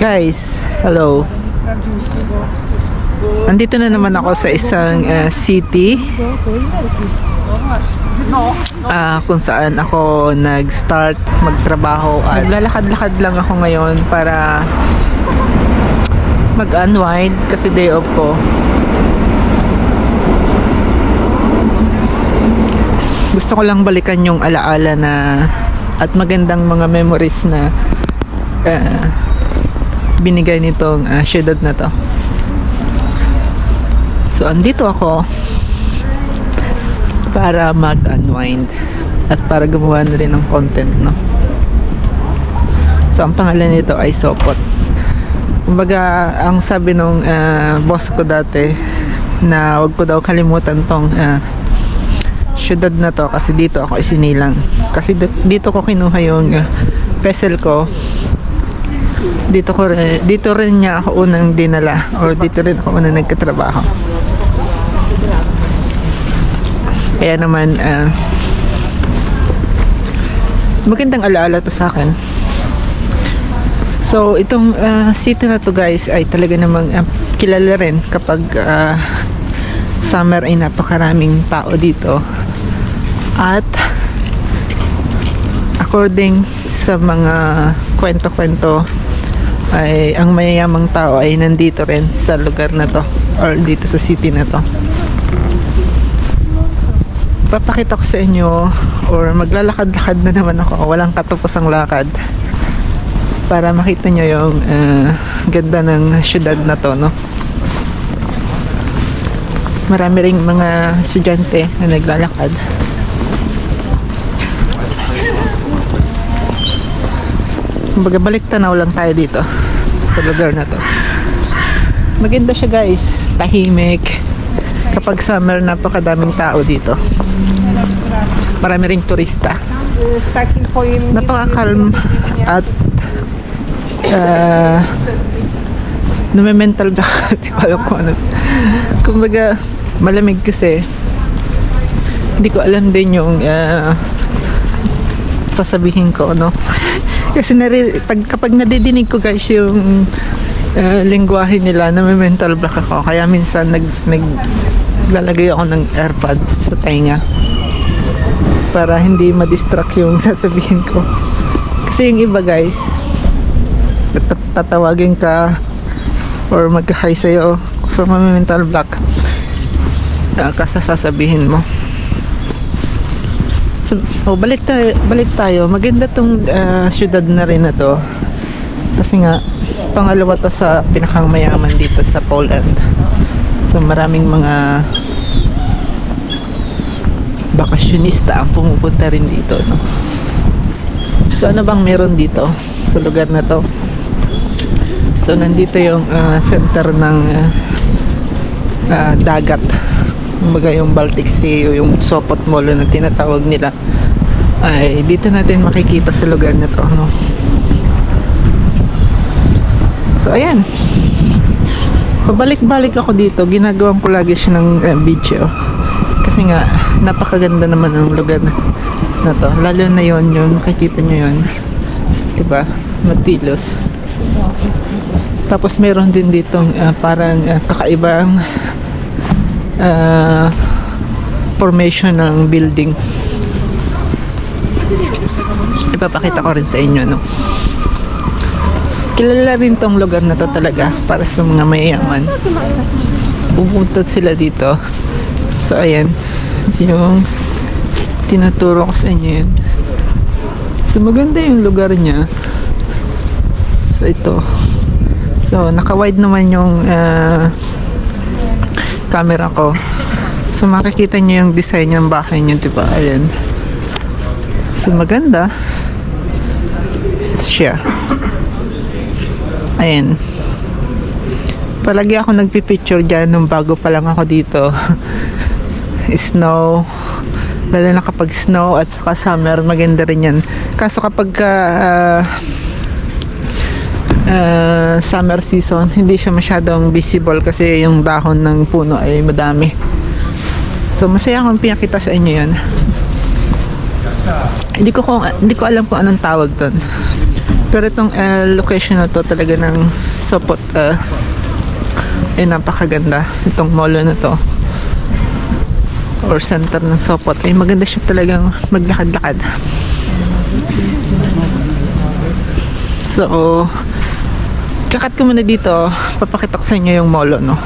Guys, hello. Nandito na naman ako sa isang city kung saan ako nag-start magtrabaho at lalakad-lakad lang ako ngayon para mag-unwind kasi day off ko. Gusto ko lang balikan yung alaala na at magandang mga memories na binigay nitong syudad na to. So andito ako para mag-unwind at para gumawa na rin ng content, no? So ang pangalan nito ay Sopot. Kumbaga ang sabi nung boss ko dati na wag ko daw kalimutan tong syudad na to kasi dito ako isinilang. Kasi dito ko kinuha yung vessel ko. Dito rin niya ako unang dinala or dito rin ako unang nagkatrabaho. Kaya naman magandang alaala to sa akin. So itong city na to guys ay talaga namang kilala rin kapag summer ay napakaraming tao dito. At according sa mga kwento-kwento ay ang mayayamang tao ay nandito rin sa lugar na to or dito sa city na to. Papakita ko sa inyo or maglalakad-lakad na naman ako, walang katapusang lakad para makita nyo yung ganda ng syudad na to, no? Marami ring mga estudyante na naglalakad. Kumbaga balik tanaw lang tayo dito sa lugar na to. Maganda siya guys, tahimik. Kapag summer napakadaming tao dito. Marami ring turista. Napaka-calm at name-mental block. Hindi ko alam kung ano. Kumbaga malamig kasi. Hindi ko alam din yung sasabihin ko, no? Kasi kapag nadidinig ko guys yung lengguwahe nila, name-mental block ako. Kaya minsan naglalagay ako ng airpods sa tainga para hindi ma-distract yung sasabihin ko. Kasi yung iba guys, tatawagin ka or mag-hi sa'yo so mame-mental block kasi sasabihin mo. So, balik tayo. Maganda tong syudad na rin na to. Kasi nga pangalawa to sa pinakang mayaman dito sa Poland. So maraming mga bakasyonista ang pumupunta rin dito, no? So ano bang meron dito sa lugar na to? So nandito yung center ng dagat. Kumbaga yung Baltic Sea o yung Sopot Molo na tinatawag nila ay dito natin makikita sa lugar na to, no? So ayan, pabalik-balik ako dito, ginagawan ko lagi siya ng video kasi nga napakaganda naman ng lugar na to, lalo na yon yung makikita nyo yun, diba, Matilos. Tapos meron din ditong parang kakaibang formation ng building. Ipapakita ko rin sa inyo, no? Kilala rin tong lugar na to talaga para sa mga mayayaman. Pupunta sila dito. So ayan yung tinuturo ko sa inyo yun. So maganda yung lugar niya. So ito, so naka-wide naman yung camera ko. So makikita nyo yung design ng bahay nyo, diba? Ayan. So maganda siya. Ayan. Palagi ako nagpipicture dyan nung bago pa lang ako dito. Snow. Lalo na kapag snow at saka summer, maganda rin yan. Kaso kapag summer season, hindi siya masyadong visible kasi yung dahon ng puno ay madami. So masaya akong pinakita sa inyo yan. Hindi ko alam kung anong tawag doon. Pero itong location na to talaga ng Sopot ay napakaganda. Itong mall na to or center ng Sopot ay maganda siya talagang maglakad-lakad. So kakat ko muna dito, papakita ko sa inyo yung mall, no?